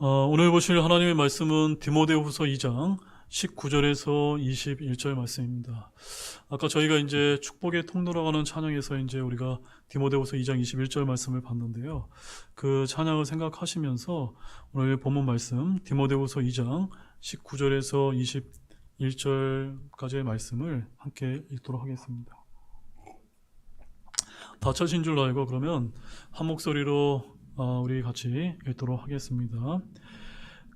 오늘 보실 하나님의 말씀은 디모데후서 2장 19절에서 21절 말씀입니다. 아까 저희가 이제 축복의 통로라고 하는 찬양에서 이제 우리가 디모데후서 2장 21절 말씀을 봤는데요. 그 찬양을 생각하시면서 오늘 본문 말씀 디모데후서 2장 19절에서 21절까지의 말씀을 함께 읽도록 하겠습니다. 다 쳐신 줄 알고 그러면 한 목소리로 우리 같이 읽도록 하겠습니다.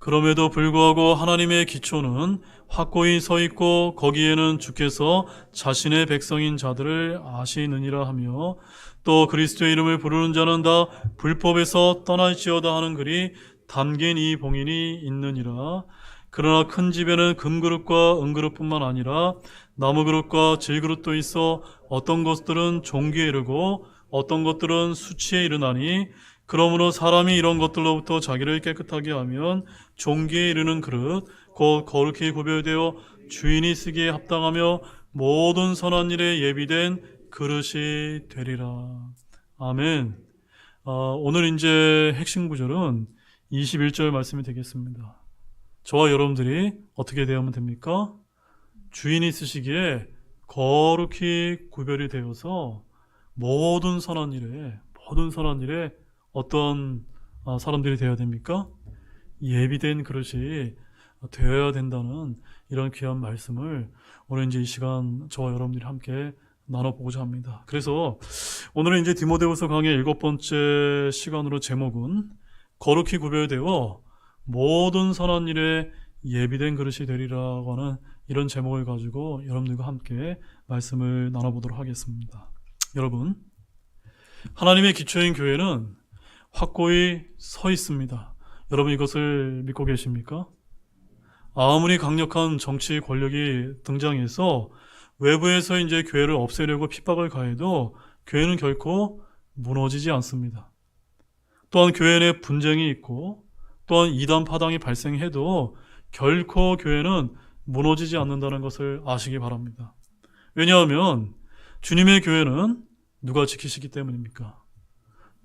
그럼에도 불구하고 하나님의 기초는 확고히 서 있고 거기에는 주께서 자신의 백성인 자들을 아시느니라 하며 또 그리스도의 이름을 부르는 자는 다 불법에서 떠날지어다 하는 글이 담긴 이 봉인이 있느니라. 그러나 큰 집에는 금그릇과 은그릇뿐만 아니라 나무그릇과 질그릇도 있어 어떤 것들은 종기에 이르고 어떤 것들은 수치에 이르나니 그러므로 사람이 이런 것들로부터 자기를 깨끗하게 하면 종기에 이르는 그릇 곧 거룩히 구별되어 주인이 쓰기에 합당하며 모든 선한 일에 예비된 그릇이 되리라. 아멘. 오늘 이제 핵심 구절은 21절 말씀이 되겠습니다. 저와 여러분들이 어떻게 대하면 됩니까? 주인이 쓰시기에 거룩히 구별이 되어서 모든 선한 일에 어떤 사람들이 되어야 됩니까? 예비된 그릇이 되어야 된다는 이런 귀한 말씀을 오늘 이제 이 시간 저와 여러분들이 함께 나눠보고자 합니다. 그래서 오늘은 이제 디모데후서 강의 7번째 시간으로 제목은 거룩히 구별되어 모든 선한 일에 예비된 그릇이 되리라고 하는 이런 제목을 가지고 여러분들과 함께 말씀을 나눠보도록 하겠습니다. 여러분, 하나님의 기초인 교회는 확고히 서 있습니다. 여러분 이것을 믿고 계십니까? 아무리 강력한 정치 권력이 등장해서 외부에서 이제 교회를 없애려고 핍박을 가해도 교회는 결코 무너지지 않습니다. 또한 교회 내 분쟁이 있고 또한 이단 파당이 발생해도 결코 교회는 무너지지 않는다는 것을 아시기 바랍니다. 왜냐하면 주님의 교회는 누가 지키시기 때문입니까?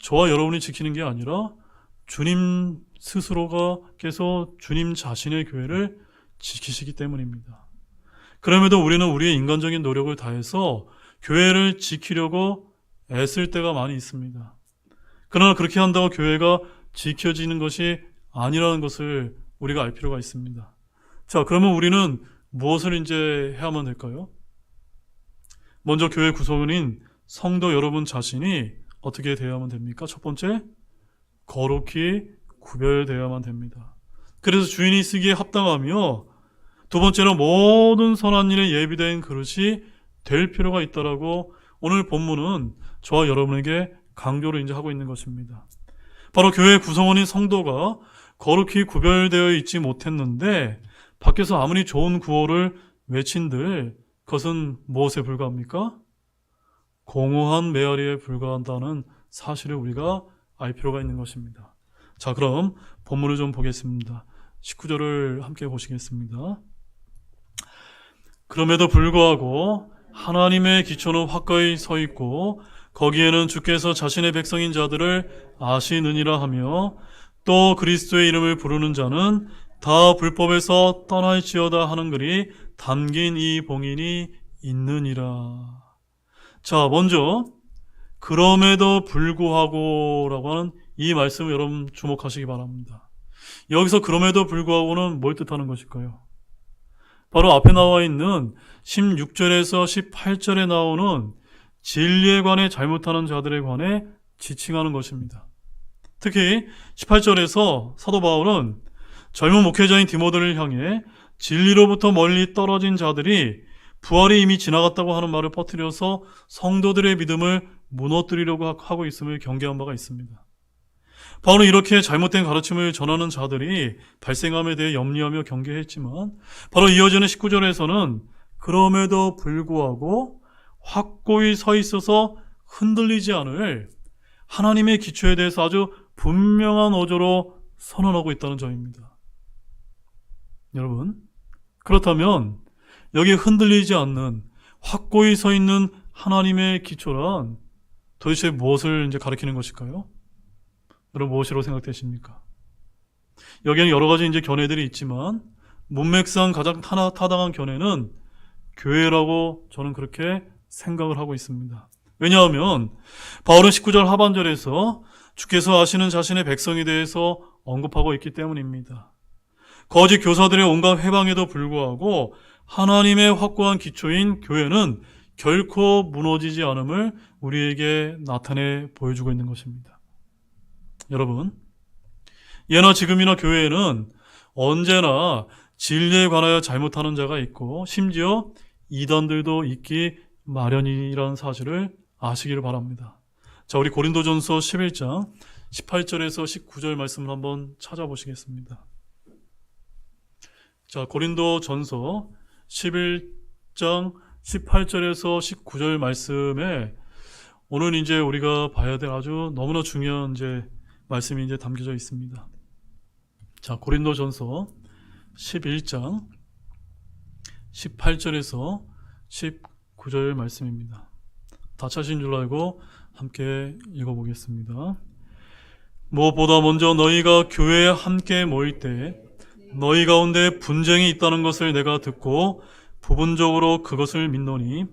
저와 여러분이 지키는 게 아니라 주님 스스로가께서 주님 자신의 교회를 지키시기 때문입니다. 그럼에도 우리는 우리의 인간적인 노력을 다해서 교회를 지키려고 애쓸 때가 많이 있습니다. 그러나 그렇게 한다고 교회가 지켜지는 것이 아니라는 것을 우리가 알 필요가 있습니다. 자, 그러면 우리는 무엇을 이제 해야만 될까요? 먼저 교회 구성원인 성도 여러분 자신이 어떻게 되어야만 됩니까? 첫 번째, 거룩히 구별되어야만 됩니다. 그래서 주인이 쓰기에 합당하며 두 번째는 모든 선한 일에 예비된 그릇이 될 필요가 있다라고 오늘 본문은 저와 여러분에게 강조를 이제 하고 있는 것입니다. 바로 교회 구성원인 성도가 거룩히 구별되어 있지 못했는데 밖에서 아무리 좋은 구호를 외친들 그것은 무엇에 불과합니까? 공허한 메아리에 불과한다는 사실을 우리가 알 필요가 있는 것입니다. 자, 그럼 본문을 좀 보겠습니다. 19절을 함께 보시겠습니다. 그럼에도 불구하고 하나님의 기초는 확고히 서 있고 거기에는 주께서 자신의 백성인 자들을 아시느니라 하며 또 그리스도의 이름을 부르는 자는 다 불법에서 떠날지어다 하는 글이 담긴 이 봉인이 있느니라. 자, 먼저 그럼에도 불구하고라고 하는 이 말씀을 여러분 주목하시기 바랍니다. 여기서 그럼에도 불구하고는 뭘 뜻하는 것일까요? 바로 앞에 나와 있는 16절에서 18절에 나오는 진리에 관해 잘못하는 자들에 관해 지칭하는 것입니다. 특히 18절에서 사도 바울은 젊은 목회자인 디모데를 향해 진리로부터 멀리 떨어진 자들이 부활이 이미 지나갔다고 하는 말을 퍼뜨려서 성도들의 믿음을 무너뜨리려고 하고 있음을 경계한 바가 있습니다. 바울은 이렇게 잘못된 가르침을 전하는 자들이 발생함에 대해 염려하며 경계했지만 바로 이어지는 19절에서는 그럼에도 불구하고 확고히 서 있어서 흔들리지 않을 하나님의 기초에 대해서 아주 분명한 어조로 선언하고 있다는 점입니다. 여러분, 그렇다면 여기에 흔들리지 않는 확고히 서 있는 하나님의 기초란 도대체 무엇을 이제 가리키는 것일까요? 여러분 무엇이라고 생각되십니까? 여기에는 여러 가지 이제 견해들이 있지만 문맥상 가장 타당한 견해는 교회라고 저는 그렇게 생각을 하고 있습니다. 왜냐하면 바울은 19절 하반절에서 주께서 아시는 자신의 백성에 대해서 언급하고 있기 때문입니다. 거짓 교사들의 온갖 회방에도 불구하고 하나님의 확고한 기초인 교회는 결코 무너지지 않음을 우리에게 나타내 보여주고 있는 것입니다. 여러분, 예나 지금이나 교회에는 언제나 진리에 관하여 잘못하는 자가 있고 심지어 이단들도 있기 마련이라는 사실을 아시기를 바랍니다. 자, 우리 고린도전서 11장 18절에서 19절 말씀을 한번 찾아보시겠습니다. 자, 고린도전서 11장 18절에서 19절 말씀에 오늘 이제 우리가 봐야 될 아주 너무나 중요한 이제 말씀이 이제 담겨져 있습니다. 자, 고린도전서 11장 18절에서 19절 말씀입니다. 다 찾으신 줄 알고 함께 읽어보겠습니다. 무엇보다 먼저 너희가 교회에 함께 모일 때 너희 가운데 분쟁이 있다는 것을 내가 듣고 부분적으로 그것을 믿노니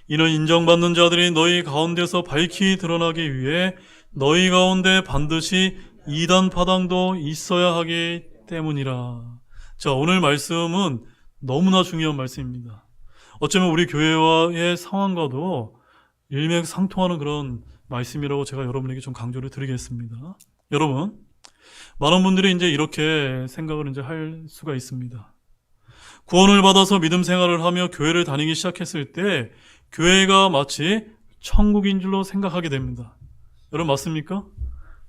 이는 인정받는 자들이 너희 가운데서 밝히 드러나기 위해 너희 가운데 반드시 이단 파당도 있어야 하기 때문이라. 자, 오늘 말씀은 너무나 중요한 말씀입니다. 어쩌면 우리 교회와의 상황과도 일맥상통하는 그런 말씀이라고 제가 여러분에게 좀 강조를 드리겠습니다. 여러분, 많은 분들이 이제 이렇게 생각을 이제 할 수가 있습니다. 구원을 받아서 믿음 생활을 하며 교회를 다니기 시작했을 때 교회가 마치 천국인 줄로 생각하게 됩니다. 여러분 맞습니까?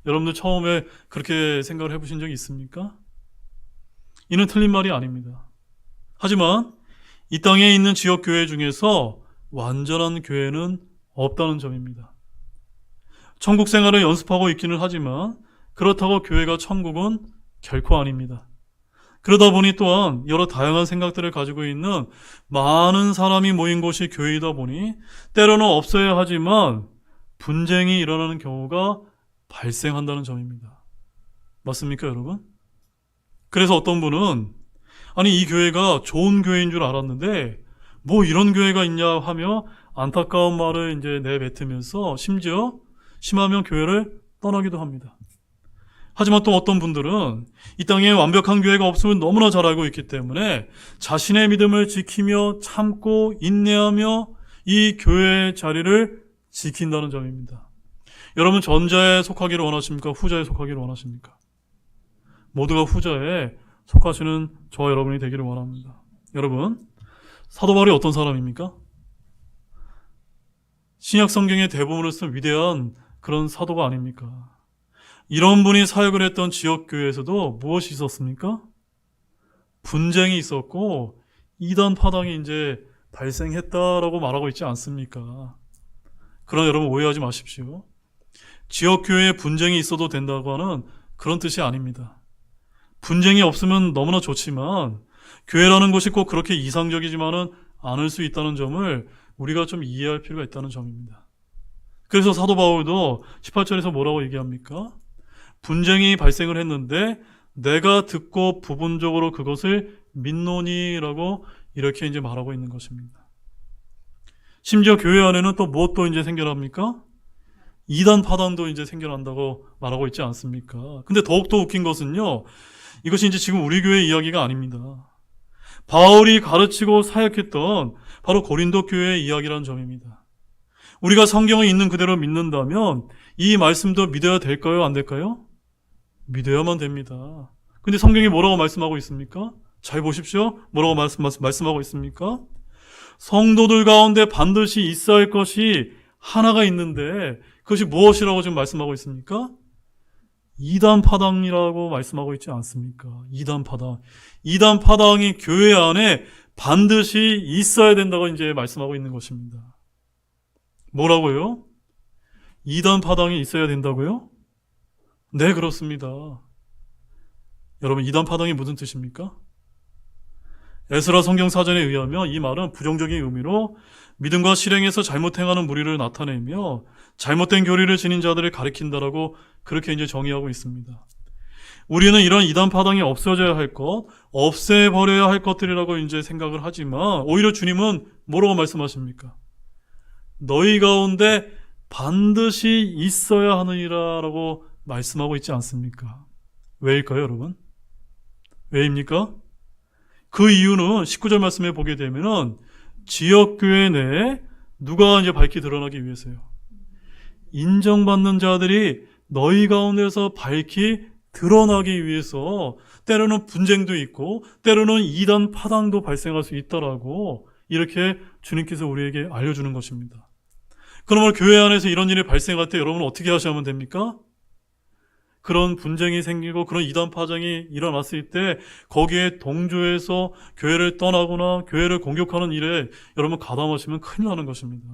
여러분들 처음에 그렇게 생각을 해보신 적이 있습니까? 이는 틀린 말이 아닙니다. 하지만 이 땅에 있는 지역교회 중에서 완전한 교회는 없다는 점입니다. 천국 생활을 연습하고 있기는 하지만 그렇다고 교회가 천국은 결코 아닙니다. 그러다 보니 또한 여러 다양한 생각들을 가지고 있는 많은 사람이 모인 곳이 교회이다 보니 때로는 없어야 하지만 분쟁이 일어나는 경우가 발생한다는 점입니다. 맞습니까, 여러분? 그래서 어떤 분은 아니 이 교회가 좋은 교회인 줄 알았는데 뭐 이런 교회가 있냐 하며 안타까운 말을 이제 내뱉으면서 심지어 심하면 교회를 떠나기도 합니다. 하지만 또 어떤 분들은 이 땅에 완벽한 교회가 없음을 너무나 잘 알고 있기 때문에 자신의 믿음을 지키며 참고 인내하며 이 교회의 자리를 지킨다는 점입니다. 여러분 전자에 속하기를 원하십니까? 후자에 속하기를 원하십니까? 모두가 후자에 속하시는 저와 여러분이 되기를 원합니다. 여러분, 사도 바울이 어떤 사람입니까? 신약 성경의 대부분을 쓴 위대한 그런 사도가 아닙니까? 이런 분이 사역을 했던 지역교회에서도 무엇이 있었습니까? 분쟁이 있었고 이단 파당이 이제 발생했다라고 말하고 있지 않습니까? 그러나 여러분 오해하지 마십시오. 지역교회에 분쟁이 있어도 된다고 하는 그런 뜻이 아닙니다. 분쟁이 없으면 너무나 좋지만 교회라는 곳이 꼭 그렇게 이상적이지만은 않을 수 있다는 점을 우리가 좀 이해할 필요가 있다는 점입니다. 그래서 사도 바울도 18절에서 뭐라고 얘기합니까? 분쟁이 발생을 했는데 내가 듣고 부분적으로 그것을 믿노니라고 이렇게 이제 말하고 있는 것입니다. 심지어 교회 안에는 또 무엇도 이제 생겨납니까? 이단 파단도 이제 생겨난다고 말하고 있지 않습니까? 근데 더욱더 웃긴 것은요, 이것이 이제 지금 우리 교회 이야기가 아닙니다. 바울이 가르치고 사역했던 바로 고린도 교회의 이야기라는 점입니다. 우리가 성경을 있는 그대로 믿는다면 이 말씀도 믿어야 될까요? 안 될까요? 믿어야만 됩니다. 근데 성경이 뭐라고 말씀하고 있습니까? 잘 보십시오. 뭐라고 말씀하고 있습니까? 성도들 가운데 반드시 있어야 할 것이 하나가 있는데 그것이 무엇이라고 지금 말씀하고 있습니까? 이단 파당이라고 말씀하고 있지 않습니까? 이단 파당. 이단 파당이 교회 안에 반드시 있어야 된다고 이제 말씀하고 있는 것입니다. 뭐라고요? 이단 파당이 있어야 된다고요? 네, 그렇습니다. 여러분, 이단 파당이 무슨 뜻입니까? 에스라 성경사전에 의하면 이 말은 부정적인 의미로 믿음과 실행에서 잘못 행하는 무리를 나타내며 잘못된 교리를 지닌 자들을 가리킨다라고 그렇게 이제 정의하고 있습니다. 우리는 이런 이단 파당이 없어져야 할 것, 없애버려야 할 것들이라고 이제 생각을 하지만 오히려 주님은 뭐라고 말씀하십니까? 너희 가운데 반드시 있어야 하느니라라고 말씀하고 있지 않습니까? 왜일까요, 여러분? 왜입니까? 그 이유는 19절 말씀에 보게 되면은 지역교회 내에 누가 이제 밝히 드러나기 위해서요. 인정받는 자들이 너희 가운데서 밝히 드러나기 위해서 때로는 분쟁도 있고 때로는 이단 파당도 발생할 수 있다라고 이렇게 주님께서 우리에게 알려주는 것입니다. 그러면 교회 안에서 이런 일이 발생할 때 여러분 어떻게 하셔야만 됩니까? 그런 분쟁이 생기고 그런 이단 파장이 일어났을 때 거기에 동조해서 교회를 떠나거나 교회를 공격하는 일에 여러분 가담하시면 큰일 나는 것입니다.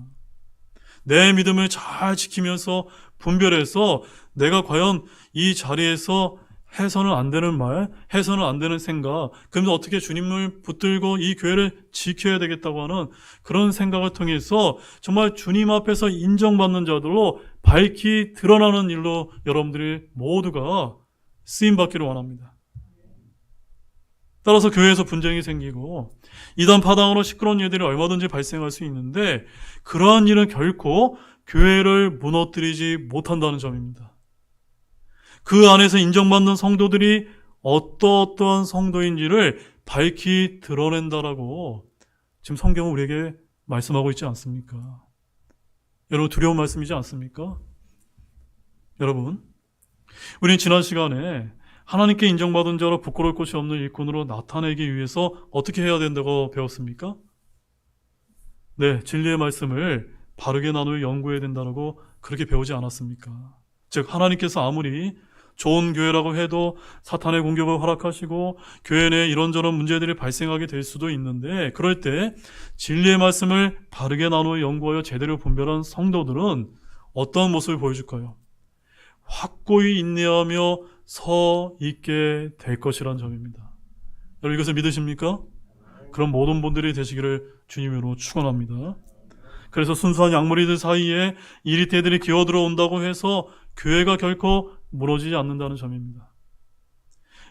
내 믿음을 잘 지키면서 분별해서 내가 과연 이 자리에서 해서는 안 되는 말, 해서는 안 되는 생각, 그러면서 어떻게 주님을 붙들고 이 교회를 지켜야 되겠다고 하는 그런 생각을 통해서 정말 주님 앞에서 인정받는 자들로 밝히 드러나는 일로 여러분들이 모두가 쓰임받기를 원합니다. 따라서 교회에서 분쟁이 생기고 이단 파당으로 시끄러운 일들이 얼마든지 발생할 수 있는데 그러한 일은 결코 교회를 무너뜨리지 못한다는 점입니다. 그 안에서 인정받는 성도들이 어떠한 성도인지를 밝히 드러낸다라고 지금 성경은 우리에게 말씀하고 있지 않습니까? 여러분 두려운 말씀이지 않습니까? 여러분 우리는 지난 시간에 하나님께 인정받은 자로 부끄러울 것이 없는 일꾼으로 나타내기 위해서 어떻게 해야 된다고 배웠습니까? 네, 진리의 말씀을 바르게 나누어 연구해야 된다고 그렇게 배우지 않았습니까? 즉 하나님께서 아무리 좋은 교회라고 해도 사탄의 공격을 허락하시고 교회 내에 이런저런 문제들이 발생하게 될 수도 있는데 그럴 때 진리의 말씀을 바르게 나누어 연구하여 제대로 분별한 성도들은 어떤 모습을 보여줄까요? 확고히 인내하며 서 있게 될 것이란 점입니다. 여러분 이것을 믿으십니까? 그런 모든 분들이 되시기를 주님으로 축원합니다. 그래서 순수한 양머리들 사이에 이리떼들이 기어들어온다고 해서 교회가 결코 무너지지 않는다는 점입니다.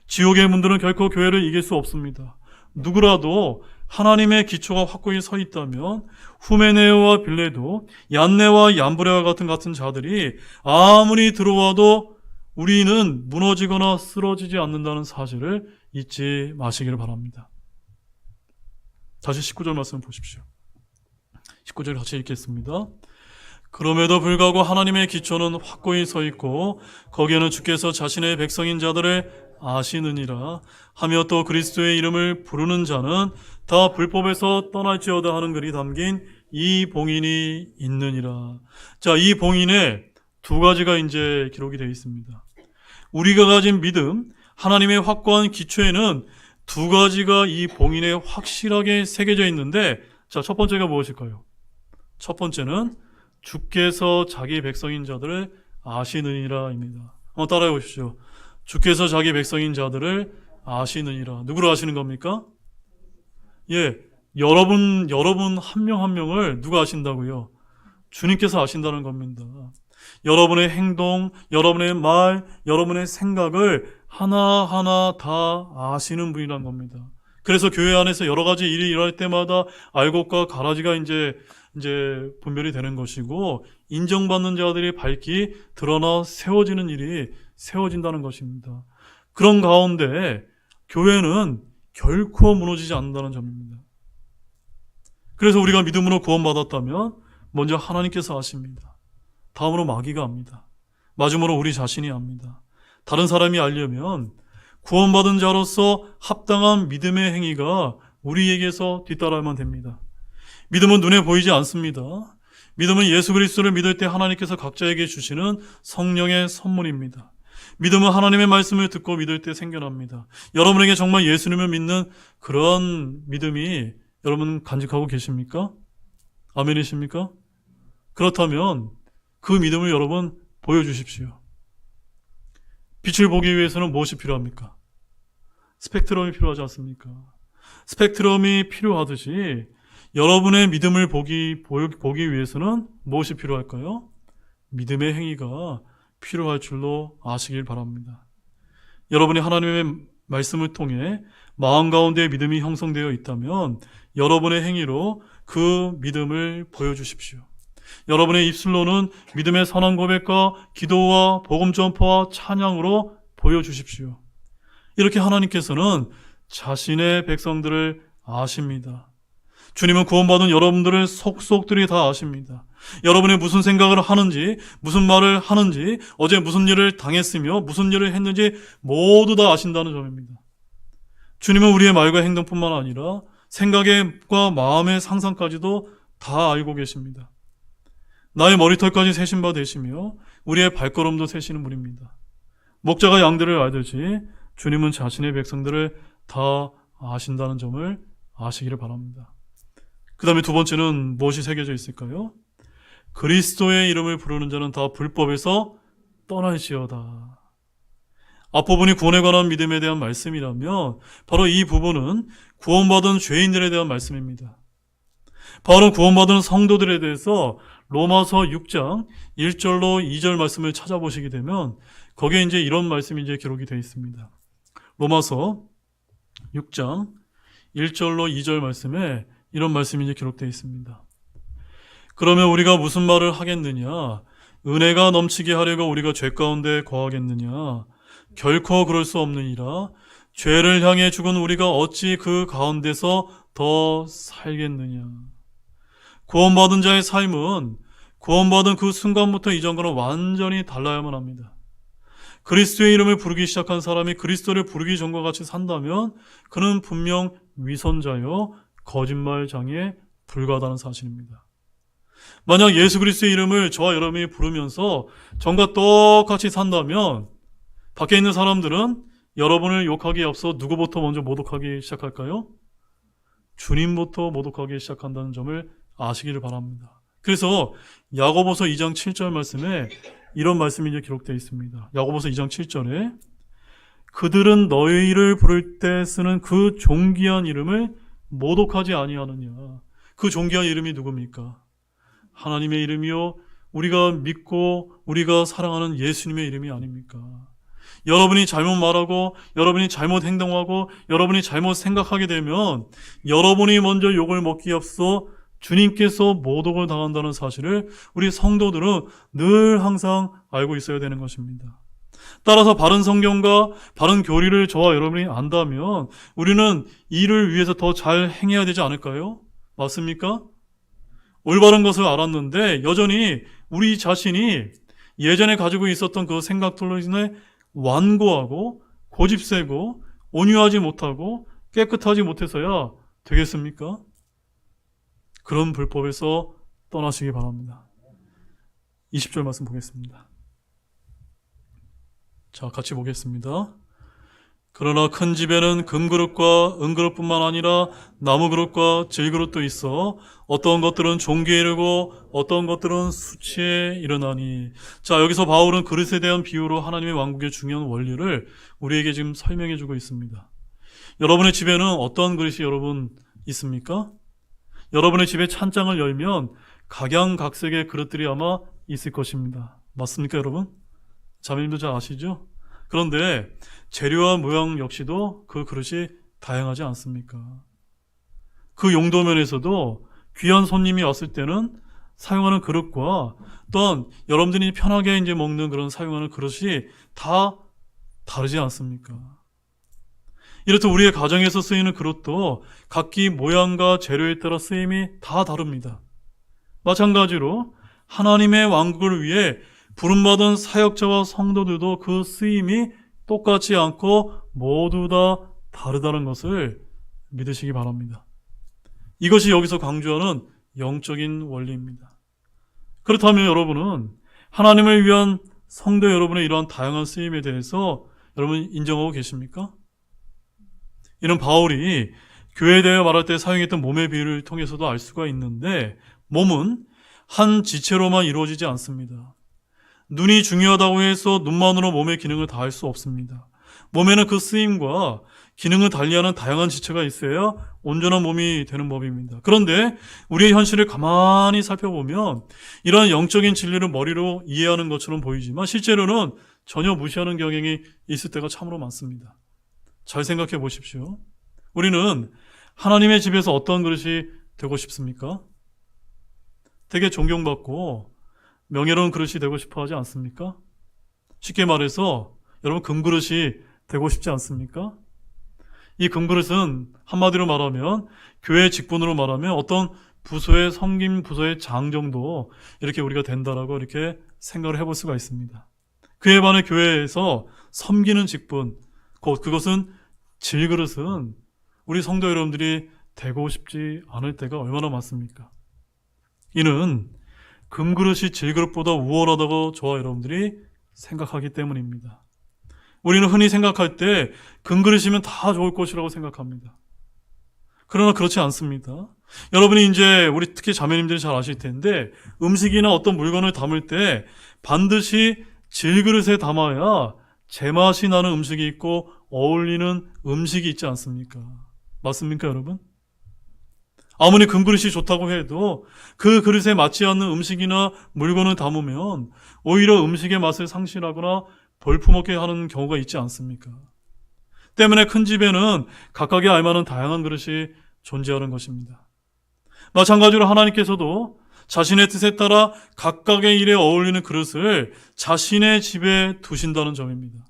지옥의 문들은 결코 교회를 이길 수 없습니다. 누구라도 하나님의 기초가 확고히 서 있다면 후메네오와 빌레도 얀네와 얀브레와 같은 자들이 아무리 들어와도 우리는 무너지거나 쓰러지지 않는다는 사실을 잊지 마시기를 바랍니다. 다시 19절 말씀 보십시오. 19절 같이 읽겠습니다. 그럼에도 불구하고 하나님의 기초는 확고히 서 있고 거기에는 주께서 자신의 백성인 자들을 아시느니라 하며 또 그리스도의 이름을 부르는 자는 다 불법에서 떠날지어다 하는 글이 담긴 이 봉인이 있느니라. 자, 이 봉인에 두 가지가 이제 기록이 되어 있습니다. 우리가 가진 믿음, 하나님의 확고한 기초에는 두 가지가 이 봉인에 확실하게 새겨져 있는데 자, 첫 번째가 무엇일까요? 첫 번째는 주께서 자기 백성인 자들을 아시느니라입니다. 한번 따라해 보십시오. 주께서 자기 백성인 자들을 아시느니라. 누구를 아시는 겁니까? 예, 여러분 한 명 한 명을 누가 아신다고요? 주님께서 아신다는 겁니다. 여러분의 행동, 여러분의 말, 여러분의 생각을 하나하나 다 아시는 분이란 겁니다. 그래서 교회 안에서 여러 가지 일이 일어날 때마다 알곡과 가라지가 이제 분별이 되는 것이고 인정받는 자들이 밝히 드러나 세워지는 일이 세워진다는 것입니다. 그런 가운데 교회는 결코 무너지지 않는다는 점입니다. 그래서 우리가 믿음으로 구원받았다면 먼저 하나님께서 아십니다. 다음으로 마귀가 압니다. 마지막으로 우리 자신이 압니다. 다른 사람이 알려면 구원받은 자로서 합당한 믿음의 행위가 우리에게서 뒤따라야만 됩니다. 믿음은 눈에 보이지 않습니다. 믿음은 예수 그리스도를 믿을 때 하나님께서 각자에게 주시는 성령의 선물입니다. 믿음은 하나님의 말씀을 듣고 믿을 때 생겨납니다. 여러분에게 정말 예수님을 믿는 그런 믿음이 여러분 간직하고 계십니까? 아멘이십니까? 그렇다면 그 믿음을 여러분 보여주십시오. 빛을 보기 위해서는 무엇이 필요합니까? 스펙트럼이 필요하지 않습니까? 스펙트럼이 필요하듯이 여러분의 믿음을 보기 위해서는 무엇이 필요할까요? 믿음의 행위가 필요할 줄로 아시길 바랍니다. 여러분이 하나님의 말씀을 통해 마음 가운데 믿음이 형성되어 있다면 여러분의 행위로 그 믿음을 보여주십시오. 여러분의 입술로는 믿음의 선한 고백과 기도와 복음 전파와 찬양으로 보여주십시오. 이렇게 하나님께서는 자신의 백성들을 아십니다. 주님은 구원받은 여러분들을 속속들이 다 아십니다. 여러분이 무슨 생각을 하는지, 무슨 말을 하는지, 어제 무슨 일을 당했으며 무슨 일을 했는지 모두 다 아신다는 점입니다. 주님은 우리의 말과 행동뿐만 아니라 생각과 마음의 상상까지도 다 알고 계십니다. 나의 머리털까지 세신 바 되시며 우리의 발걸음도 세시는 분입니다. 목자가 양들을 알듯이 주님은 자신의 백성들을 다 아신다는 점을 아시기를 바랍니다. 그 다음에 두 번째는 무엇이 새겨져 있을까요? 그리스도의 이름을 부르는 자는 다 불법에서 떠날지어다. 앞부분이 구원에 관한 믿음에 대한 말씀이라면 바로 이 부분은 구원받은 죄인들에 대한 말씀입니다. 바로 구원받은 성도들에 대해서 로마서 6장 1절로 2절 말씀을 찾아보시게 되면 거기에 이제 이런 말씀이 이제 기록이 되어 있습니다. 로마서 6장 1절로 2절 말씀에 이런 말씀이 이제 기록되어 있습니다. 그러면 우리가 무슨 말을 하겠느냐? 은혜가 넘치게 하려고 우리가 죄 가운데 거하겠느냐? 결코 그럴 수 없느니라. 죄를 향해 죽은 우리가 어찌 그 가운데서 더 살겠느냐? 구원받은 자의 삶은 구원받은 그 순간부터 이전과는 완전히 달라야만 합니다. 그리스도의 이름을 부르기 시작한 사람이 그리스도를 부르기 전과 같이 산다면 그는 분명 위선자요 거짓말장애에 불과하다는 사실입니다. 만약 예수 그리스도의 이름을 저와 여러분이 부르면서 전과 똑같이 산다면 밖에 있는 사람들은 여러분을 욕하기에 앞서 누구부터 먼저 모독하기 시작할까요? 주님부터 모독하기 시작한다는 점을 아시기를 바랍니다. 그래서 야고보서 2장 7절 말씀에 이런 말씀이 이제 기록되어 있습니다. 야고보서 2장 7절에 그들은 너희를 부를 때 쓰는 그 존귀한 이름을 모독하지 아니하느냐. 그 존귀한 이름이 누굽니까? 하나님의 이름이요 우리가 믿고 우리가 사랑하는 예수님의 이름이 아닙니까? 여러분이 잘못 말하고 여러분이 잘못 행동하고 여러분이 잘못 생각하게 되면 여러분이 먼저 욕을 먹기에 앞서 주님께서 모독을 당한다는 사실을 우리 성도들은 늘 항상 알고 있어야 되는 것입니다. 따라서 바른 성경과 바른 교리를 저와 여러분이 안다면 우리는 이를 위해서 더 잘 행해야 되지 않을까요? 맞습니까? 올바른 것을 알았는데 여전히 우리 자신이 예전에 가지고 있었던 그 생각들로 인해 완고하고 고집세고 온유하지 못하고 깨끗하지 못해서야 되겠습니까? 그런 불법에서 떠나시기 바랍니다. 20절 말씀 보겠습니다. 자, 같이 보겠습니다. 그러나 큰 집에는 금그릇과 은그릇뿐만 아니라 나무그릇과 질그릇도 있어 어떤 것들은 종기에 이르고 어떤 것들은 수치에 이르나니. 자, 여기서 바울은 그릇에 대한 비유로 하나님의 왕국의 중요한 원리를 우리에게 지금 설명해 주고 있습니다. 여러분의 집에는 어떤 그릇이 여러분 있습니까? 여러분의 집에 찬장을 열면 각양각색의 그릇들이 아마 있을 것입니다. 맞습니까, 여러분? 자매님도 잘 아시죠? 그런데 재료와 모양 역시도 그 그릇이 다양하지 않습니까? 그 용도 면에서도 귀한 손님이 왔을 때는 사용하는 그릇과 또한 여러분들이 편하게 이제 먹는 그런 사용하는 그릇이 다 다르지 않습니까? 이렇듯 우리의 가정에서 쓰이는 그릇도 각기 모양과 재료에 따라 쓰임이 다 다릅니다. 마찬가지로 하나님의 왕국을 위해 부름받은 사역자와 성도들도 그 쓰임이 똑같지 않고 모두 다 다르다는 것을 믿으시기 바랍니다. 이것이 여기서 강조하는 영적인 원리입니다. 그렇다면 여러분은 하나님을 위한 성도 여러분의 이러한 다양한 쓰임에 대해서 여러분 인정하고 계십니까? 이는 바울이 교회에 대해 말할 때 사용했던 몸의 비유를 통해서도 알 수가 있는데 몸은 한 지체로만 이루어지지 않습니다. 눈이 중요하다고 해서 눈만으로 몸의 기능을 다할 수 없습니다. 몸에는 그 쓰임과 기능을 달리하는 다양한 지체가 있어야 온전한 몸이 되는 법입니다. 그런데 우리의 현실을 가만히 살펴보면 이러한 영적인 진리를 머리로 이해하는 것처럼 보이지만 실제로는 전혀 무시하는 경향이 있을 때가 참으로 많습니다. 잘 생각해 보십시오. 우리는 하나님의 집에서 어떤 그릇이 되고 싶습니까? 되게 존경받고 명예로운 그릇이 되고 싶어 하지 않습니까? 쉽게 말해서 여러분 금그릇이 되고 싶지 않습니까? 이 금그릇은 한마디로 말하면 교회 직분으로 말하면 어떤 부서의 섬김 부서의 장 정도 이렇게 우리가 된다라고 이렇게 생각을 해볼 수가 있습니다. 그에 반해 교회에서 섬기는 직분, 그것은 질그릇은 우리 성도 여러분들이 되고 싶지 않을 때가 얼마나 많습니까? 이는 금그릇이 질그릇보다 우월하다고 저와 여러분들이 생각하기 때문입니다. 우리는 흔히 생각할 때 금그릇이면 다 좋을 것이라고 생각합니다. 그러나 그렇지 않습니다. 여러분이 이제 우리 특히 자매님들이 잘 아실 텐데 음식이나 어떤 물건을 담을 때 반드시 질그릇에 담아야 제맛이 나는 음식이 있고 어울리는 음식이 있지 않습니까? 맞습니까, 여러분? 아무리 금그릇이 좋다고 해도 그 그릇에 맞지 않는 음식이나 물건을 담으면 오히려 음식의 맛을 상실하거나 볼품없게 하는 경우가 있지 않습니까? 때문에 큰 집에는 각각의 알맞은 다양한 그릇이 존재하는 것입니다. 마찬가지로 하나님께서도 자신의 뜻에 따라 각각의 일에 어울리는 그릇을 자신의 집에 두신다는 점입니다.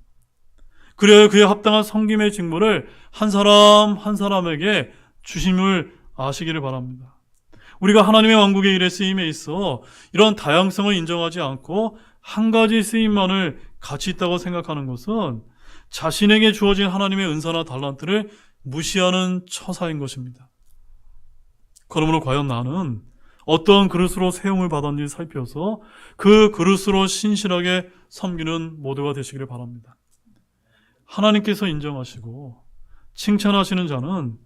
그래야 그에 합당한 섬김의 직무를 한 사람 한 사람에게 주심을 아시기를 바랍니다. 우리가 하나님의 왕국의 일에 쓰임에 있어 이런 다양성을 인정하지 않고 한 가지 쓰임만을 가치 있다고 생각하는 것은 자신에게 주어진 하나님의 은사나 달란트를 무시하는 처사인 것입니다. 그러므로 과연 나는 어떤 그릇으로 세움을 받았는지 살펴서 그 그릇으로 신실하게 섬기는 모두가 되시기를 바랍니다. 하나님께서 인정하시고 칭찬하시는 자는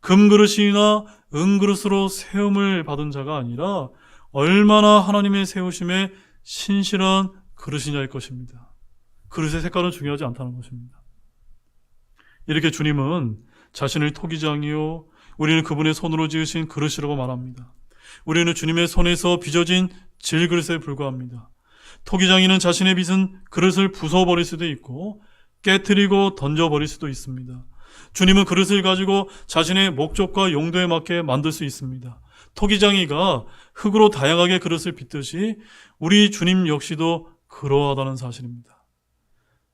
금그릇이나 은그릇으로 세움을 받은 자가 아니라 얼마나 하나님의 세우심에 신실한 그릇이냐일 것입니다. 그릇의 색깔은 중요하지 않다는 것입니다. 이렇게 주님은 자신을 토기장이요 우리는 그분의 손으로 지으신 그릇이라고 말합니다. 우리는 주님의 손에서 빚어진 질그릇에 불과합니다. 토기장이는 자신의 빚은 그릇을 부숴버릴 수도 있고 깨트리고 던져버릴 수도 있습니다. 주님은 그릇을 가지고 자신의 목적과 용도에 맞게 만들 수 있습니다. 토기장이가 흙으로 다양하게 그릇을 빚듯이 우리 주님 역시도 그러하다는 사실입니다.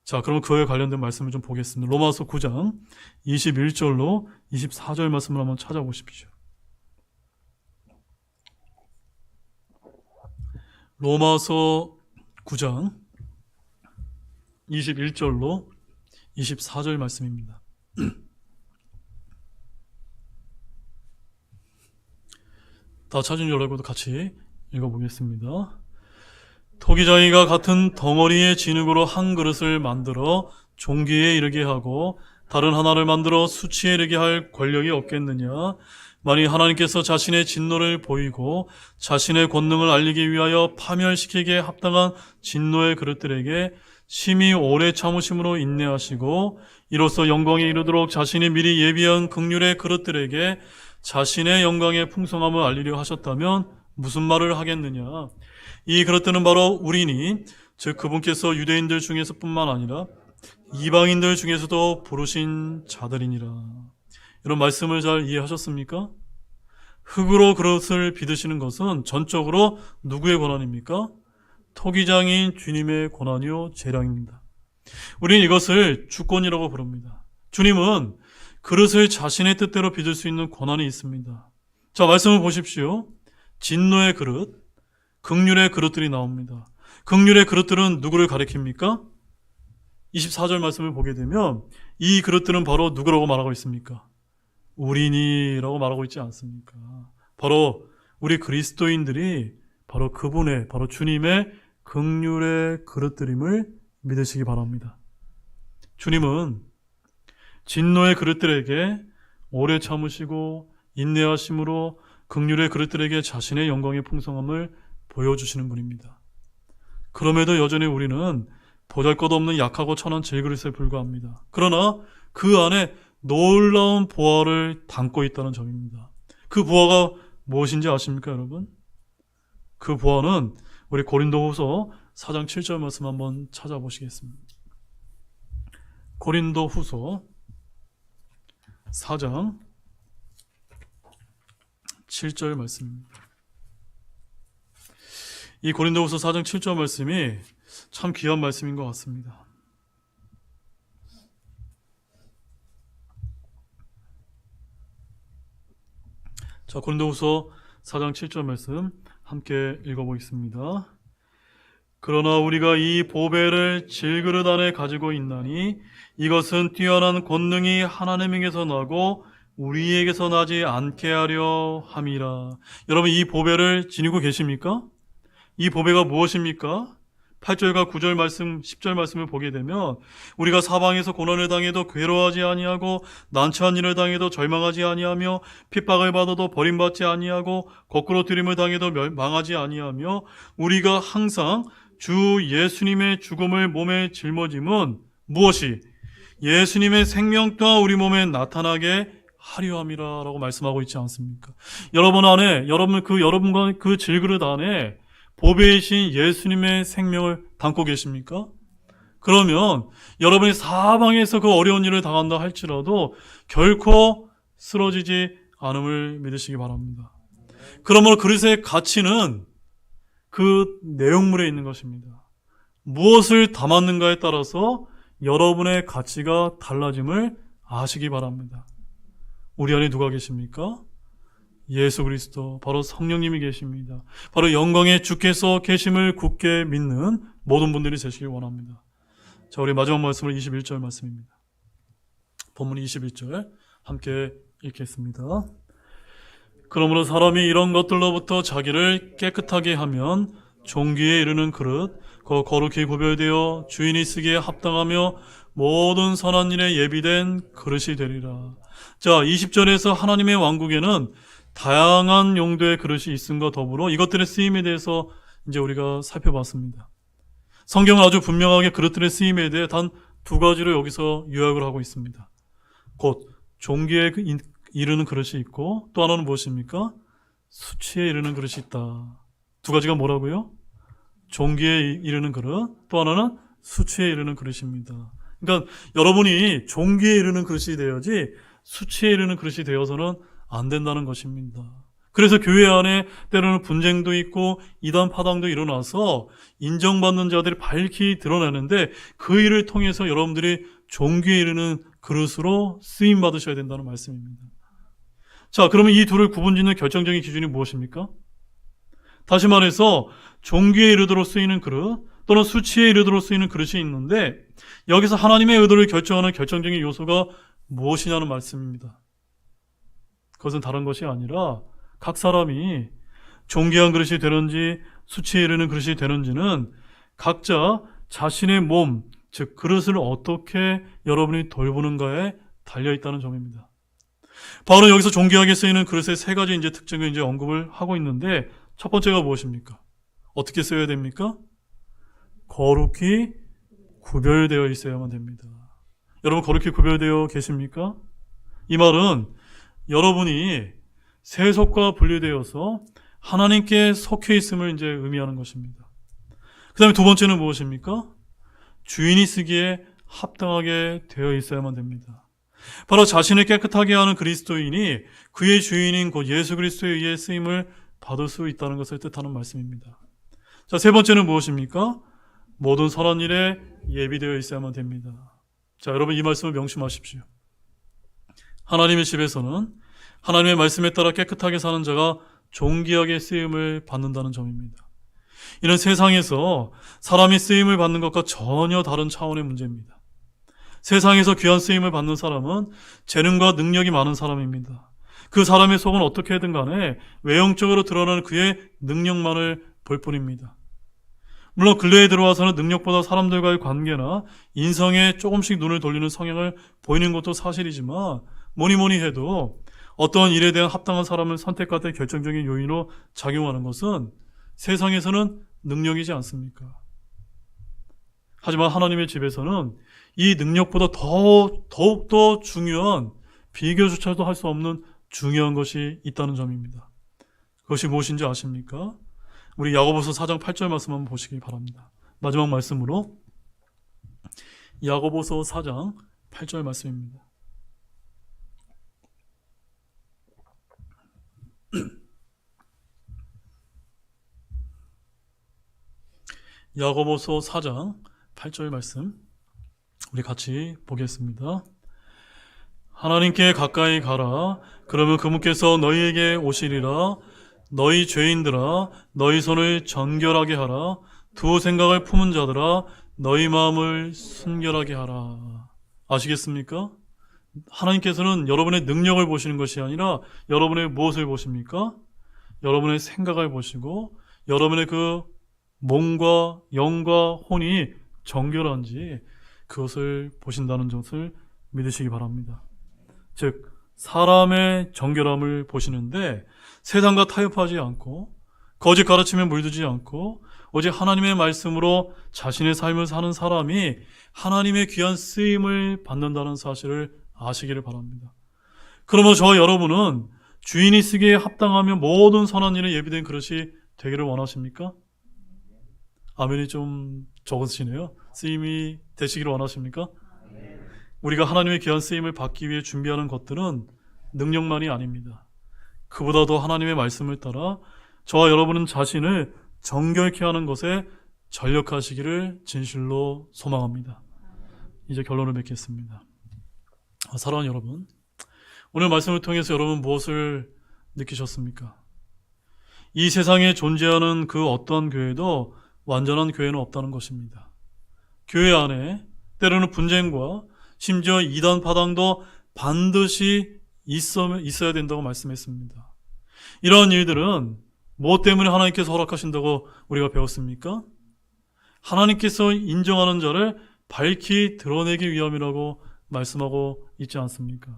자, 그럼 그에 관련된 말씀을 좀 보겠습니다. 로마서 9장 21절로 24절 말씀을 한번 찾아보십시오. 로마서 9장 21절로 24절 말씀입니다. 다 찾은 줄 알고도 같이 읽어보겠습니다. 토기장이가 같은 덩어리의 진흙으로 한 그릇을 만들어 종기에 이르게 하고 다른 하나를 만들어 수치에 이르게 할 권력이 없겠느냐? 만일 하나님께서 자신의 진노를 보이고 자신의 권능을 알리기 위하여 파멸시키기에 합당한 진노의 그릇들에게 심히 오래 참으심으로 인내하시고 이로써 영광에 이르도록 자신이 미리 예비한 긍휼의 그릇들에게 자신의 영광의 풍성함을 알리려 하셨다면 무슨 말을 하겠느냐? 이 그릇들은 바로 우리니 즉 그분께서 유대인들 중에서 뿐만 아니라 이방인들 중에서도 부르신 자들이니라. 이런 말씀을 잘 이해하셨습니까? 흙으로 그릇을 빚으시는 것은 전적으로 누구의 권한입니까? 토기장인 주님의 권한이요 재량입니다. 우리는 이것을 주권이라고 부릅니다. 주님은 그릇을 자신의 뜻대로 빚을 수 있는 권한이 있습니다. 자, 말씀을 보십시오. 진노의 그릇, 긍휼의 그릇들이 나옵니다. 긍휼의 그릇들은 누구를 가리킵니까? 24절 말씀을 보게 되면 이 그릇들은 바로 누구라고 말하고 있습니까? 우리니라고 말하고 있지 않습니까? 바로 우리 그리스도인들이 바로 그분의, 바로 주님의 긍휼의 그릇들임을 믿으시기 바랍니다. 주님은 진노의 그릇들에게 오래 참으시고 인내하심으로 긍휼의 그릇들에게 자신의 영광의 풍성함을 보여주시는 분입니다. 그럼에도 여전히 우리는 보잘것없는 약하고 천한 질그릇에 불과합니다. 그러나 그 안에 놀라운 보화를 담고 있다는 점입니다. 그 보화가 무엇인지 아십니까, 여러분? 그 보화는 우리 고린도후서 4장 7절 말씀 한번 찾아보시겠습니다. 고린도 후서 4장 7절 말씀입니다. 이 고린도 후서 4장 7절 말씀이 참 귀한 말씀인 것 같습니다. 자, 고린도 후서 4장 7절 말씀 함께 읽어보겠습니다. 그러나 우리가 이 보배를 질그릇 안에 가지고 있나니 이것은 뛰어난 권능이 하나님에게서 나고 우리에게서 나지 않게 하려 함이라. 여러분, 이 보배를 지니고 계십니까? 이 보배가 무엇입니까? 8절과 9절 말씀, 10절 말씀을 보게 되면 우리가 사방에서 고난을 당해도 괴로워하지 아니하고 난처한 일을 당해도 절망하지 아니하며 핍박을 받아도 버림받지 아니하고 거꾸로 들임을 당해도 망하지 아니하며 우리가 항상 주 예수님의 죽음을 몸에 짊어짐은 무엇이? 예수님의 생명 또한 우리 몸에 나타나게 하려 함이라 라고 말씀하고 있지 않습니까? 여러분과 그 질그릇 안에 보배이신 예수님의 생명을 담고 계십니까? 그러면 여러분이 사방에서 그 어려운 일을 당한다 할지라도 결코 쓰러지지 않음을 믿으시기 바랍니다. 그러므로 그릇의 가치는 그 내용물에 있는 것입니다. 무엇을 담았는가에 따라서 여러분의 가치가 달라짐을 아시기 바랍니다. 우리 안에 누가 계십니까? 예수 그리스도, 바로 성령님이 계십니다. 바로 영광의 주께서 계심을 굳게 믿는 모든 분들이 되시길 원합니다. 자, 우리 마지막 말씀은 21절 말씀입니다. 본문 21절 함께 읽겠습니다. 그러므로 사람이 이런 것들로부터 자기를 깨끗하게 하면 종기에 이르는 그릇, 거룩히 구별되어 주인이 쓰기에 합당하며 모든 선한 일에 예비된 그릇이 되리라. 자, 20절에서 하나님의 왕국에는 다양한 용도의 그릇이 있음과 더불어 이것들의 쓰임에 대해서 이제 우리가 살펴봤습니다. 성경은 아주 분명하게 그릇들의 쓰임에 대해 단 두 가지로 여기서 요약을 하고 있습니다. 곧 종기에 이르는 그릇이 있고 또 하나는 무엇입니까? 수치에 이르는 그릇이 있다. 두 가지가 뭐라고요? 종기에 이르는 그릇, 또 하나는 수치에 이르는 그릇입니다. 그러니까 여러분이 종기에 이르는 그릇이 되어야지 수치에 이르는 그릇이 되어서는 안 된다는 것입니다. 그래서 교회 안에 때로는 분쟁도 있고 이단 파당도 일어나서 인정받는 자들이 밝히 드러나는데 그 일을 통해서 여러분들이 종기에 이르는 그릇으로 쓰임 받으셔야 된다는 말씀입니다. 자, 그러면 이 둘을 구분짓는 결정적인 기준이 무엇입니까? 다시 말해서 종기에 이르도록 쓰이는 그릇 또는 수치에 이르도록 쓰이는 그릇이 있는데 여기서 하나님의 의도를 결정하는 결정적인 요소가 무엇이냐는 말씀입니다. 그것은 다른 것이 아니라 각 사람이 존귀한 그릇이 되는지 수치에 이르는 그릇이 되는지는 각자 자신의 몸, 즉 그릇을 어떻게 여러분이 돌보는가에 달려있다는 점입니다. 바울은 여기서 존귀하게 쓰이는 그릇의 세 가지 특징을 언급을 하고 있는데 첫 번째가 무엇입니까? 어떻게 써야 됩니까? 거룩히 구별되어 있어야만 됩니다. 여러분 거룩히 구별되어 계십니까? 이 말은 여러분이 세속과 분리되어서 하나님께 속해 있음을 의미하는 것입니다. 그 다음에 두 번째는 무엇입니까? 주인이 쓰기에 합당하게 되어 있어야만 됩니다. 바로 자신을 깨끗하게 하는 그리스도인이 그의 주인인 곧 예수 그리스도에 의해 쓰임을 받을 수 있다는 것을 뜻하는 말씀입니다. 자, 세 번째는 무엇입니까? 모든 선한 일에 예비되어 있어야만 됩니다. 자, 여러분 이 말씀을 명심하십시오. 하나님의 집에서는 하나님의 말씀에 따라 깨끗하게 사는 자가 존귀하게 쓰임을 받는다는 점입니다. 이는 세상에서 사람이 쓰임을 받는 것과 전혀 다른 차원의 문제입니다. 세상에서 귀한 쓰임을 받는 사람은 재능과 능력이 많은 사람입니다. 그 사람의 속은 어떻게든 간에 외형적으로 드러나는 그의 능력만을 볼 뿐입니다. 물론 근래에 들어와서는 능력보다 사람들과의 관계나 인성에 조금씩 눈을 돌리는 성향을 보이는 것도 사실이지만 뭐니 해도 어떠한 일에 대한 합당한 사람을 선택할 때 결정적인 요인으로 작용하는 것은 세상에서는 능력이지 않습니까? 하지만 하나님의 집에서는 이 능력보다 더욱더 중요한 비교조차도 할 수 없는 중요한 것이 있다는 점입니다. 그것이 무엇인지 아십니까? 우리 야고보서 4장 8절 말씀 한번 보시기 바랍니다. 마지막 말씀으로 야고보서 4장 8절 말씀입니다. 야고보서 4장 8절 말씀 우리 같이 보겠습니다. 하나님께 가까이 가라. 그러면 그분께서 너희에게 오시리라. 너희 죄인들아, 너희 손을 정결하게 하라. 두 생각을 품은 자들아, 너희 마음을 순결하게 하라. 아시겠습니까? 하나님께서는 여러분의 능력을 보시는 것이 아니라 여러분의 무엇을 보십니까? 여러분의 생각을 보시고 여러분의 그 몸과 영과 혼이 정결한지 그것을 보신다는 것을 믿으시기 바랍니다. 즉 사람의 정결함을 보시는데 세상과 타협하지 않고 거짓 가르침에 물들지 않고 오직 하나님의 말씀으로 자신의 삶을 사는 사람이 하나님의 귀한 쓰임을 받는다는 사실을 아시기를 바랍니다. 그러므로 저와 여러분은 주인이 쓰기에 합당하며 모든 선한 일에 예비된 그릇이 되기를 원하십니까? 아멘이 좀 적으시네요. 쓰임이 되시기를 원하십니까? 우리가 하나님의 귀한 쓰임을 받기 위해 준비하는 것들은 능력만이 아닙니다. 그보다 더 하나님의 말씀을 따라 저와 여러분은 자신을 정결케 하는 것에 전력하시기를 진실로 소망합니다. 이제 결론을 맺겠습니다. 사랑하는 여러분, 오늘 말씀을 통해서 여러분 무엇을 느끼셨습니까? 이 세상에 존재하는 그 어떠한 교회도 완전한 교회는 없다는 것입니다. 교회 안에 때로는 분쟁과 심지어 이단 파당도 반드시 있어야 된다고 말씀했습니다. 이러한 일들은 무엇 때문에 하나님께서 허락하신다고 우리가 배웠습니까? 하나님께서 인정하는 자를 밝히 드러내기 위함이라고 말씀하고 있지 않습니까?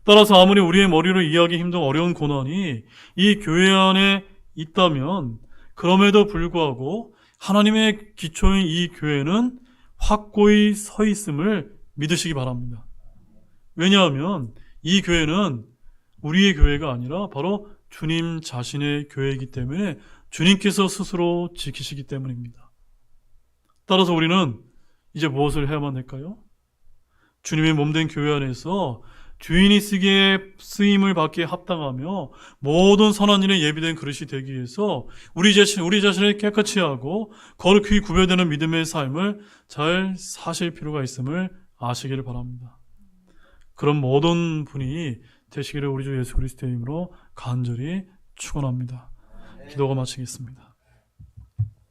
따라서 아무리 우리의 머리로 이해하기 힘든 어려운 고난이 이 교회 안에 있다면 그럼에도 불구하고 하나님의 기초인 이 교회는 확고히 서 있음을 믿으시기 바랍니다. 왜냐하면 이 교회는 우리의 교회가 아니라 바로 주님 자신의 교회이기 때문에 주님께서 스스로 지키시기 때문입니다. 따라서 우리는 이제 무엇을 해야만 할까요? 주님의 몸된 교회 안에서 주인이 쓰기에 쓰임을 받기에 합당하며 모든 선한 일에 예비된 그릇이 되기 위해서 우리 자신을 깨끗이 하고 거룩히 구별되는 믿음의 삶을 잘 사실 필요가 있음을 아시기를 바랍니다. 그런 모든 분이 되시기를 우리 주 예수 그리스도의 이름으로 간절히 축원합니다. 기도가 마치겠습니다.